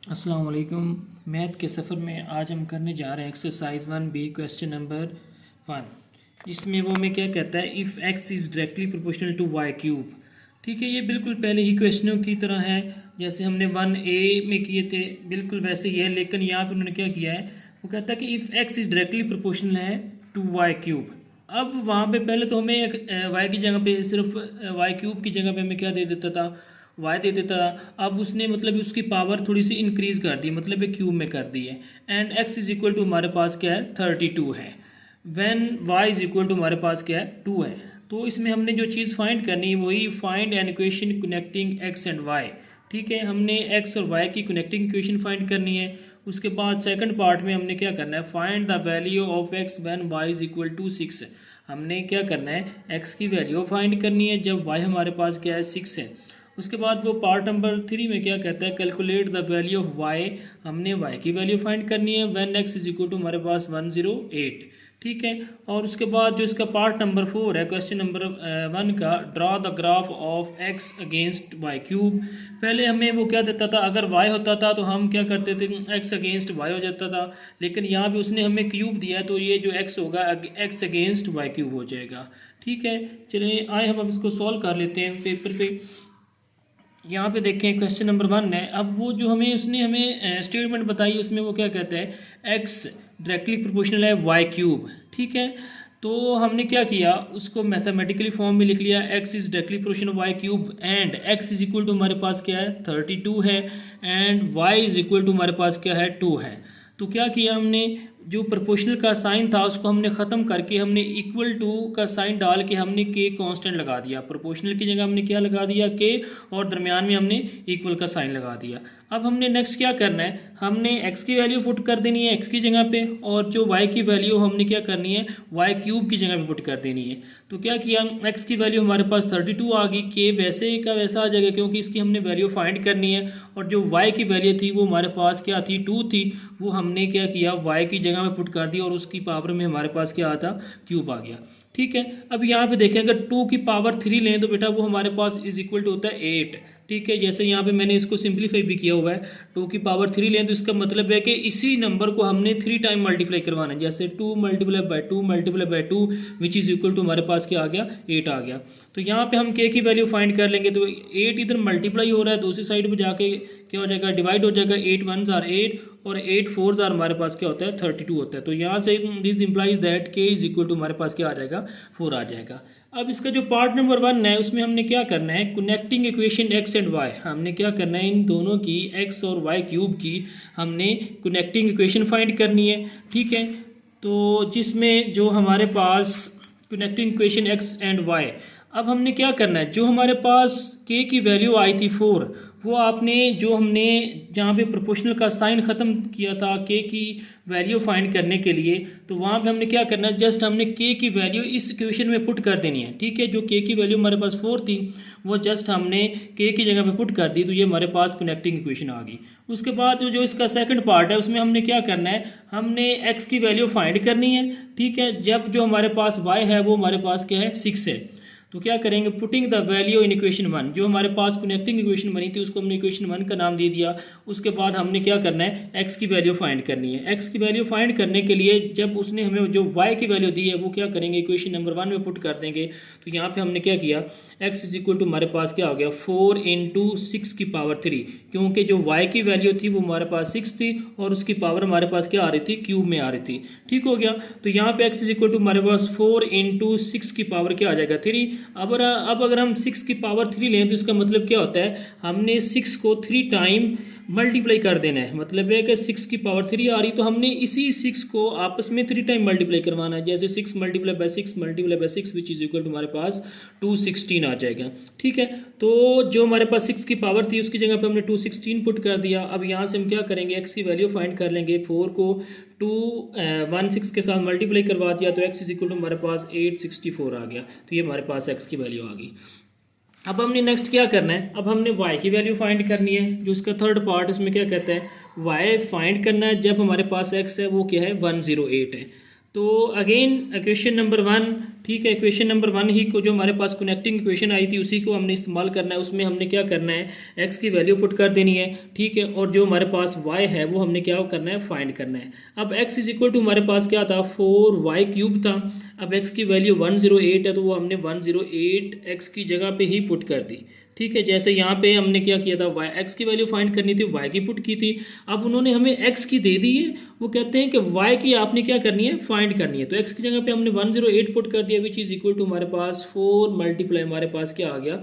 अस्सलाम वालेकुम। मैथ के सफ़र में आज हम करने जा रहे हैं एक्सरसाइज 1B क्वेश्चन नंबर 1, जिसमें वो हमें क्या कहता है, if x is directly proportional to y cube. ठीक है, ये बिल्कुल पहले ही क्वेश्चनों की तरह है जैसे हमने 1A में किए थे, बिल्कुल वैसे ही है। लेकिन यहाँ पर उन्होंने क्या किया है, वो कहता है कि if x is directly proportional है टू y क्यूब। अब वहाँ पे पहले तो हमें एक y की जगह पे सिर्फ y क्यूब की जगह पे हमें क्या दे देता था, y दे देता था। अब उसने मतलब उसकी पावर थोड़ी सी इंक्रीज कर दी, मतलब एक क्यूब में कर दी है। And x is equal to हमारे पास क्या है, 32 है। When y is equal to हमारे पास क्या है, 2 है। तो इसमें हमने जो चीज़ फाइंड करनी है वही find an equation connecting x and y। ठीक है, हमने x और y की कनेक्टिंग इक्वेशन फाइंड करनी है। उसके बाद सेकंड पार्ट में हमने क्या करना है, find the value of x when y is equal to 6। हमने क्या करना है, x की वैल्यू फाइंड करनी है जब y हमारे पास क्या है, 6 है। उसके बाद वो पार्ट नंबर 3 में क्या कहता है, calculate the value of y। हमने y की वैल्यू फाइंड करनी है when x is equal to हमारे पास 108। ठीक है, और उसके बाद जो इसका पार्ट नंबर 4 है क्वेश्चन नंबर 1 का, draw the graph of x against y cube. पहले हमें वो क्या देता था, अगर y होता था तो हम क्या करते थे, x अगेंस्ट y हो जाता था। लेकिन यहाँ पे उसने हमें क्यूब दिया है तो ये जो x होगा x अगेंस्ट y क्यूब हो जाएगा। ठीक है, चलिए आए हम अब इसको सॉल्व कर लेते हैं पेपर पे। यहाँ पे देखें क्वेश्चन नंबर 1 है। अब वो जो उसने हमें स्टेटमेंट बताई उसमें वो क्या कहता है, x डायरेक्टली प्रोपोर्शनल है y क्यूब। ठीक है, तो हमने क्या किया, उसको मैथमेटिकली फॉर्म में लिख लिया, x is directly proportional y cube and x is equal to हमारे पास क्या है, 32 है, and y is equal to हमारे पास क्या है, 2 है। तो क्या किया हमने, जो प्रोपोर्शनल का साइन था उसको हमने ख़त्म करके हमने इक्वल टू का साइन डाल के हमने के कांस्टेंट लगा दिया। प्रोपोर्शनल की जगह हमने क्या लगा दिया, के, और दरमियान में हमने इक्वल का साइन लगा दिया। अब हमने नेक्स्ट क्या करना है, हमने x की वैल्यू पुट कर देनी है x की जगह पे, और जो y की वैल्यू हमने क्या करनी है, y क्यूब की जगह पे पुट कर देनी है। तो क्या किया, x की वैल्यू हमारे पास 32 आ गई, k वैसे का वैसा आ जाएगा क्योंकि इसकी हमने वैल्यू फाइंड करनी है। और जो y की वैल्यू थी वो हमारे पास क्या थी, 2 थी, वो हमने क्या किया, y की जगह में पुट कर दी और उसकी पावर में हमारे पास क्या आता, क्यूब आ गया। ठीक है, अब यहाँ पे देखें अगर 2 की पावर 3 लें तो बेटा वो हमारे पास इज इक्वल टू होता है 8। ठीक है, जैसे यहाँ पे मैंने इसको सिंप्लीफाई भी किया हुआ है, 2 की पावर 3 लें तो इसका मतलब है कि इसी नंबर को हमने 3 टाइम मल्टीप्लाई करवाना है। जैसे 2 multiply by 2 multiply by 2 which is equal to हमारे पास क्या आ गया, 8 आ गया। तो यहाँ पे हम के की वैल्यू फाइंड कर लेंगे, तो 8 इधर मल्टीप्लाई हो रहा है, दूसरी साइड पर जाके क्या हो जाएगा, डिवाइड हो जाएगा। 8 1s आर 8 और 8 4s आर हमारे पास क्या होता है, 32 होता है। तो यहाँ से दिस इंप्लाइज दैट के इज इक्वल टू हमारे पास क्या आ जाएगा, 4 आ जाएगा। अब इसका जो पार्ट नंबर 1 है उसमें हमने क्या करना है, connecting equation x and y। हमने क्या करना है, इन दोनों की x और y क्यूब की हमने कनेक्टिंग इक्वेशन फाइंड करनी है। ठीक है, तो जिसमें जो हमारे पास connecting equation x and y, अब हमने क्या करना है, जो हमारे पास k की वैल्यू आई थी 4, वो आपने जो हमने जहाँ पे प्रोपोर्शनल का साइन ख़त्म किया था के की वैल्यू फाइंड करने के लिए, तो वहाँ पे हमने क्या करना है, जस्ट हमने के की वैल्यू इस इक्वेशन में पुट कर देनी है। ठीक है, जो के की वैल्यू हमारे पास 4 थी वो जस्ट हमने के की जगह पे पुट कर दी, तो ये हमारे पास कनेक्टिंग इक्वेशन आ गई। उसके बाद जो इसका सेकंड पार्ट है उसमें हमने क्या करना है, हमने एक्स की वैल्यू फाइंड करनी है। ठीक है, जब जो हमारे पास वाई है वो हमारे पास क्या है, 6 है। तो क्या करेंगे, putting the value in equation 1, जो हमारे पास कनेक्टिंग इक्वेशन बनी थी उसको हमने इक्वेशन 1 का नाम दे दिया। उसके बाद हमने क्या करना है, x की वैल्यू फाइंड करनी है। x की वैल्यू फाइंड करने के लिए जब उसने हमें जो y की वैल्यू दी है वो क्या करेंगे, इक्वेशन नंबर 1 में पुट कर देंगे। तो यहाँ पे हमने क्या किया, x इज इक्वल टू हमारे पास क्या हो गया, 4 इंटू 6 की पावर 3, क्योंकि जो y की वैल्यू थी वो हमारे पास 6 थी और उसकी पावर हमारे पास क्या आ रही थी, क्यूब में आ रही थी। ठीक हो गया, तो यहाँ पे x इज इक्वल टू हमारे पास 4 इंटू 6 की पावर क्या आ जाएगा, 3। अब अगर हम 6 की पावर 3 लें तो इसका मतलब क्या होता है, हमने 6 को 3 टाइम मल्टीप्लाई कर देना है। मतलब है कि 6 की पावर 3 आ रही तो हमने इसी 6 को आपस में 3 टाइम मल्टीप्लाई करवाना है। जैसे 6 multiply by 6 multiply by 6 which is equal to हमारे पास 216 आ जाएगा। ठीक है, तो जो हमारे पास 6 की पावर थी उसकी जगह पे हमने 216 पुट कर दिया। अब यहाँ से हम क्या करेंगे, एक्स की वैल्यू फाइंड कर लेंगे। 4 को 216 के साथ मल्टीप्लाई करवा दिया तो एक्स इज इक्वल टू हमारे पास 864 आ गया। तो ये हमारे पास एक्स की वैल्यू आ गई। अब हमने नेक्स्ट क्या करना है, अब हमने y की वैल्यू फाइंड करनी है। जो इसका थर्ड पार्ट उसमें क्या कहता है, y फाइंड करना है जब हमारे पास x है वो क्या है, 108 है। तो अगेन क्वेश्चन नंबर 1, ठीक है, क्वेश्चन नंबर 1 ही को जो हमारे पास कनेक्टिंग इक्वेशन आई थी उसी को हमने इस्तेमाल करना है। उसमें हमने क्या करना है, x की वैल्यू पुट कर देनी है, ठीक है, और जो हमारे पास y है वो हमने क्या करना है, फाइंड करना है। अब x इज इक्वल टू हमारे पास क्या था, 4y³ था। अब x की वैल्यू 108 है तो वो हमने 108 x की जगह पे ही पुट कर दी, ठीक है। जैसे यहाँ पे हमने क्या किया था, x की वैल्यू फाइंड करनी थी, y की पुट की थी। अब उन्होंने हमें x की दे दी है, वो कहते हैं कि y की आपने क्या करनी है, फाइंड करनी है। तो x की जगह पे हमने 108 पुट कर दिया, विच इज इक्वल टू हमारे पास 4 मल्टीप्लाई हमारे पास क्या आ गया,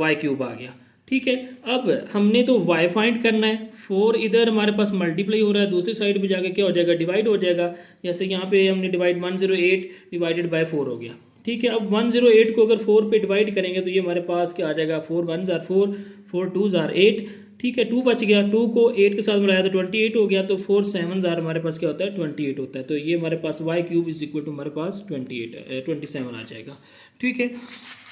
y³ आ गया, ठीक है। अब हमने तो y फाइंड करना है, 4 इधर हमारे पास मल्टीप्लाई हो रहा है, दूसरी साइड पे जाके क्या हो जाएगा, डिवाइड हो जाएगा। जैसे यहाँ पे हमने डिवाइड 108 डिवाइडेड बाय 4 हो गया, ठीक है। अब 108 को अगर 4 पे डिवाइड करेंगे तो ये हमारे पास क्या आ जाएगा, 4 1s are 4, 4 2s are 8, ठीक है। 2 बच गया, 2 को 8 के साथ मिलाया तो 28 हो गया, तो 4 7s are हमारे पास क्या होता है, 28 होता है। तो ये हमारे पास y³ इज इक्वल टू हमारे पास 27 आ जाएगा, ठीक है।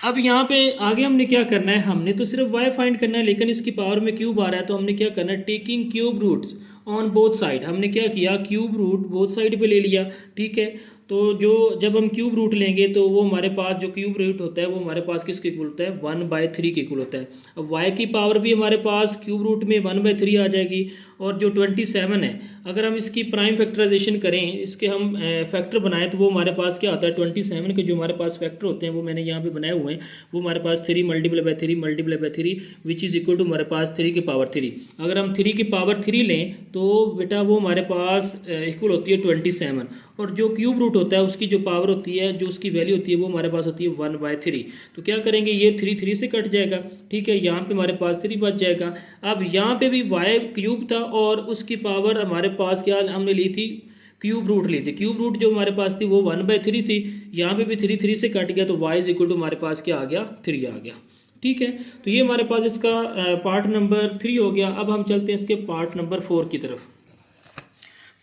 अब यहाँ पे आगे हमने क्या करना है, हमने तो सिर्फ y फाइंड करना है, लेकिन इसकी पावर में क्यूब आ रहा है तो हमने क्या करना है, taking cube roots on both side. हमने क्या किया, क्यूब रूट बोथ साइड पे ले लिया, ठीक है। तो जो जब हम क्यूब रूट लेंगे तो वो हमारे पास जो क्यूब रूट होता है वो हमारे पास किसके इक्वल होता है, 1/3 के इक्वल होता है। अब y की पावर भी हमारे पास क्यूब रूट में 1/3 आ जाएगी, और जो 27 है अगर हम इसकी प्राइम फैक्टराइजेशन करें, इसके हम फैक्टर बनाएं तो वो हमारे पास क्या होता है, 27 के जो हमारे पास फैक्टर होते हैं वो मैंने यहाँ पे बनाए हुए हैं, वो हमारे पास 3 multiply by 3 multiply by 3 which is equal to हमारे पास 3 की पावर 3। अगर हम 3 की पावर 3 लें तो बेटा वो हमारे पास इक्वल होती है 27, और जो क्यूब रूट होता है उसकी जो पावर होती है, जो उसकी वैल्यू होती है वो हमारे पास होती है 1/3। तो क्या करेंगे, ये 3 3 से कट जाएगा, ठीक है, यहाँ पे हमारे पास 3 बच जाएगा। अब यहाँ पे भी y³ था और उसकी पावर हमारे पास क्या हमने ली थी, क्यूब रूट ली थी। क्यूब रूट जो हमारे पास थी वो 1/3 थी, यहाँ पे भी 3 3 से कट गया तो y इज इक्वल टू हमारे पास क्या आ गया, 3 आ गया, ठीक है। तो ये हमारे पास इसका पार्ट नंबर 3 हो गया। अब हम चलते हैं इसके पार्ट नंबर 4 की तरफ।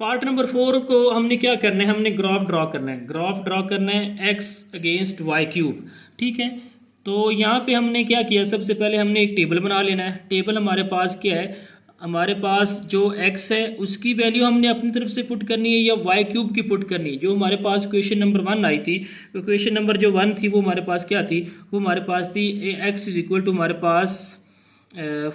पार्ट नंबर 4 को हमने क्या करना है, हमने ग्राफ ड्रॉ करना है। ग्राफ ड्रॉ करना है x अगेंस्ट y³, ठीक है। तो यहाँ पे हमने क्या किया, सबसे पहले हमने एक टेबल बना लेना है। टेबल हमारे पास क्या है, हमारे पास जो x है उसकी वैल्यू हमने अपनी तरफ से पुट करनी है या y³ की पुट करनी है। जो हमारे पास क्वेश्चन नंबर 1 आई थी, तो क्वेश्चन नंबर जो 1 थी वो हमारे पास क्या थी, वो हमारे पास थी x इज इक्वल टू हमारे पास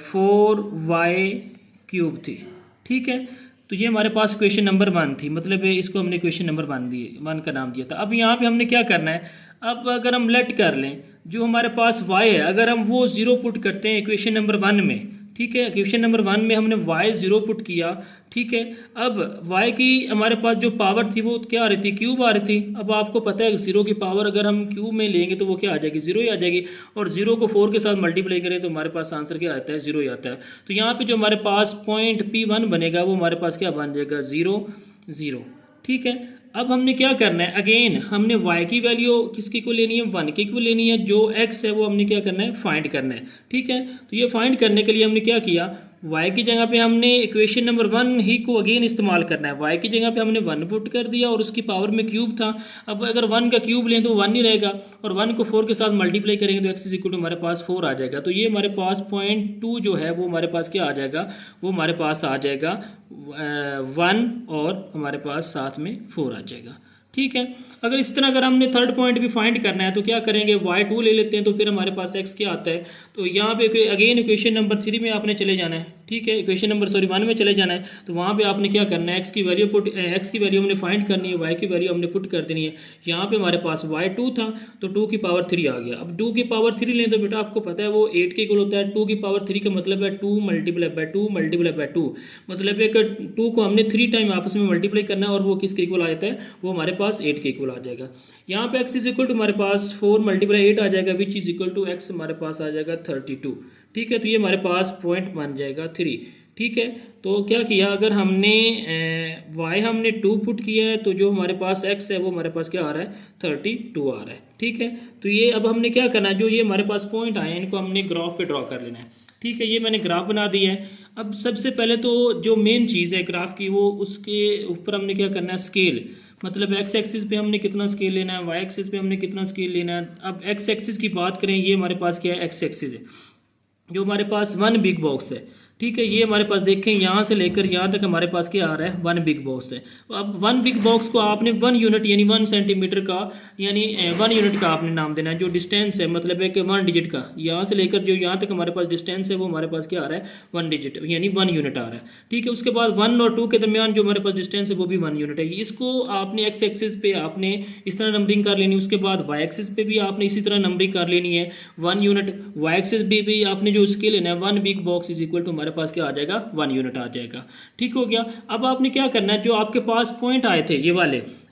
4y³ थी, ठीक है। तो ये हमारे पास क्वेश्चन नंबर 1 थी, मतलब इसको हमने क्वेश्चन नंबर 1 का नाम दिया था। अब यहाँ पे हमने क्या करना है, अब अगर हम लेट कर लें जो हमारे पास y है, अगर हम वो 0 पुट करते हैं क्वेश्चन नंबर 1 में, ठीक है, क्वेश्चन नंबर 1 में हमने y 0 पुट किया, ठीक है। अब y की हमारे पास जो पावर थी वो क्या आ रही थी, क्यूब आ रही थी। अब आपको पता है 0 की पावर अगर हम क्यूब में लेंगे तो वो क्या आ जाएगी, 0 ही आ जाएगी, और 0 को 4 के साथ मल्टीप्लाई करें तो हमारे पास आंसर क्या आता है, 0 ही आता है। तो यहाँ पे जो हमारे पास पॉइंट P1 बनेगा वो हमारे पास क्या बन जाएगा, 0 0, ठीक है। अब हमने क्या करना है, अगेन हमने y की वैल्यू किसकी को लेनी है, 1 की को लेनी है, जो x है वो हमने क्या करना है, फाइंड करना है, ठीक है। तो ये फाइंड करने के लिए हमने क्या किया, y की जगह पे हमने इक्वेशन नंबर 1 ही को अगेन इस्तेमाल करना है। y की जगह पे हमने 1 पुट कर दिया और उसकी पावर में क्यूब था। अब अगर 1 का क्यूब लें तो 1 ही रहेगा, और 1 को 4 के साथ मल्टीप्लाई करेंगे तो x इज इक्वल टू हमारे पास 4 आ जाएगा। तो ये हमारे पास पॉइंट 2 जो है वो हमारे पास क्या आ जाएगा, वो हमारे पास आ जाएगा 1 और हमारे पास साथ में 4 आ जाएगा, ठीक है। अगर इस तरह अगर हमने थर्ड पॉइंट भी फाइंड करना है तो क्या करेंगे, y2 ले लेते हैं, तो फिर हमारे पास x क्या आता है। तो यहाँ पे अगेन इक्वेशन नंबर 3 में आपने चले जाना है, ठीक है, इक्वेशन नंबर 1 में चले जाना है। तो वहाँ पे आपने क्या करना है, x की वैल्यू हमने फाइंड करनी है, y की वैल्यू हमने पुट कर देनी है। यहाँ पे हमारे पास y2 था तो 2 की पावर 3 आ गया। अब 2 की पावर 3 लें तो बेटा आपको पता है वो 8 के इक्वल होता है। 2 की पावर 3 का मतलब है 2 मल्टीप्लाई बाय 2 मल्टीप्लाई बाय 2, मतलब एक 2 को हमने 3 टाइम आपस में मल्टीप्लाई करना है और वो किसके इक्वल आ जाता है, वो हमारे पास 8 के इक्वल आ जाएगा। यहाँ पे x इज इक्वल टू हमारे पास 4 मल्टीप्लाई 8 आ जाएगा, which is equal to x हमारे पास आ जाएगा 32, ठीक है। तो ये हमारे पास पॉइंट बन जाएगा 3, ठीक है। तो क्या किया, अगर हमने y हमने 2 पुट किया है तो जो हमारे पास x है वो हमारे पास क्या आ रहा है, 32 आ रहा है, ठीक है। तो ये अब हमने क्या करना है, जो ये हमारे पास पॉइंट आए हैं इनको हमने ग्राफ पे ड्रॉ कर लेना है, ठीक है। ये मैंने ग्राफ बना दिया है। अब सबसे पहले तो जो मेन चीज़ है ग्राफ की, वो उसके ऊपर हमने क्या करना है, स्केल, मतलब x एक्सिस पे हमने कितना स्केल लेना है, y एक्सिस पे हमने कितना स्केल लेना है। अब x एक्सिस की बात करें, ये हमारे पास क्या है, x एक्सिस है, जो हमारे पास 1 बिग बॉक्स है, ठीक है। ये हमारे पास देखें यहाँ से लेकर यहाँ तक हमारे पास क्या आ रहा है, 1 बिग बॉक्स है। अब 1 बिग बॉक्स को आपने 1 यूनिट यानी 1 सेंटीमीटर का यानी 1 यूनिट का आपने नाम देना है। जो डिस्टेंस है मतलब है कि 1 डिजिट का, यहाँ से लेकर जो यहाँ तक हमारे पास डिस्टेंस है वो हमारे पास क्या आ रहा है, 1 डिजिट यानी 1 यूनिट आ रहा है। ठीक है। उसके बाद 1 और 2 के दरमियान जो हमारे पास डिस्टेंस है वो भी 1 यूनिट है। इसको आपने एक्स एक्सिस पे आपने इस तरह नंबरिंग कर लेनी है। उसके बाद वाई एक्सिस पे भी आपने इसी तरह नंबरिंग कर लेनी है 1 यूनिट। वाई एक्सिस भी आपने जो उसके लेना है 1 big box is equal to हमारे पास क्या आ जाएगा, 1 यूनिट आ जाएगा। ठीक हो गया। अब आपने क्या करना है, जो आपके पास पॉइंट आए थे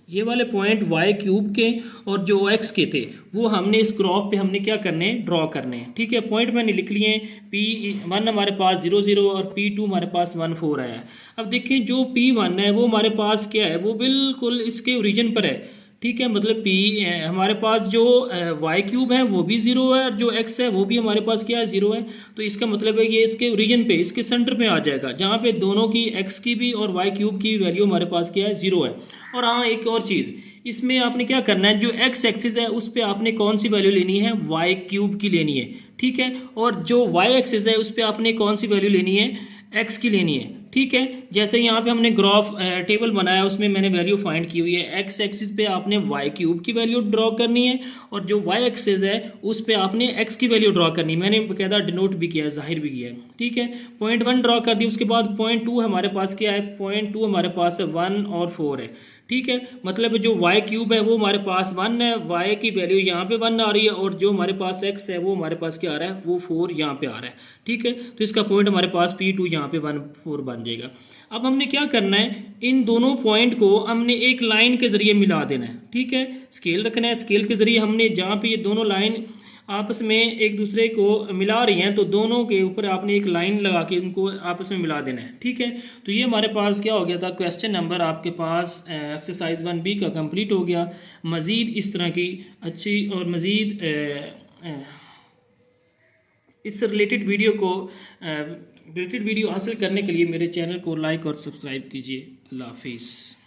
ये वाले पॉइंट वाई क्यूब के और जो एक्स के थे वो हमने इस ग्राफ पे हमने क्या करने हैं, ड्रॉ करने हैं। ठीक है। पॉइंट मैंने लिख लिए हैं, P1 हमारे पास 0 0 और P2 हमारे पास 1 4 आया है। अब देखिए जो P1 है वो हमारे पास क्या है, वो बिल्कुल इसके ओरिजिन पर है। ठीक है। मतलब हमारे पास जो वाई क्यूब है वो भी 0 है और जो एक्स है वो भी हमारे पास क्या है, 0 है। तो इसका मतलब है ये इसके ओरिजिन पे इसके सेंटर पे आ जाएगा, जहाँ पे दोनों की एक्स की भी और वाई क्यूब की वैल्यू हमारे पास क्या है, 0 है। और हाँ एक और चीज़, इसमें आपने क्या करना है, जो एक्स एक्सिस है उस पर आपने कौन सी वैल्यू लेनी है, वाई क्यूब की लेनी है। ठीक है। और जो वाई एक्सिस है उस पर आपने कौन सी वैल्यू लेनी है, एक्स की लेनी है। ठीक है। जैसे यहाँ पे हमने ग्राफ टेबल बनाया उसमें मैंने वैल्यू फाइंड की हुई है। एक्स एक्सिस पे आपने वाई क्यूब की वैल्यू ड्रॉ करनी है और जो वाई एक्सिस है उस पे आपने एक्स की वैल्यू ड्रॉ करनी है। मैंने बकायदा डिनोट भी किया है, जाहिर भी किया है। ठीक है। पॉइंट 1 ड्रॉ कर दी। उसके बाद पॉइंट 2 हमारे पास क्या है, पॉइंट 2 हमारे पास है 1 और 4 है। ठीक है। मतलब जो वाई क्यूब है वो हमारे पास 1 है, वाई की वैल्यू यहाँ पे 1 आ रही है और जो हमारे पास एक्स है वो हमारे पास क्या आ रहा है, वो 4 यहाँ पे आ रहा है। ठीक है। तो इसका पॉइंट हमारे पास P2 यहाँ पे 1 4 बन जाएगा। अब हमने क्या करना है, इन दोनों पॉइंट को हमने एक लाइन के जरिए मिला देना है। ठीक है। स्केल रखना है, स्केल के जरिए हमने जहाँ पे ये दोनों लाइन आपस में एक दूसरे को मिला रही हैं तो दोनों के ऊपर आपने एक लाइन लगा के उनको आपस में मिला देना है। ठीक है। तो ये हमारे पास क्या हो गया था, क्वेश्चन नंबर आपके पास एक्सरसाइज 1B का कंप्लीट हो गया। मज़ीद इस तरह की अच्छी और मज़ीद इस रिलेटेड वीडियो हासिल करने के लिए मेरे चैनल को लाइक और सब्सक्राइब कीजिए। अल्लाह हाफिज़।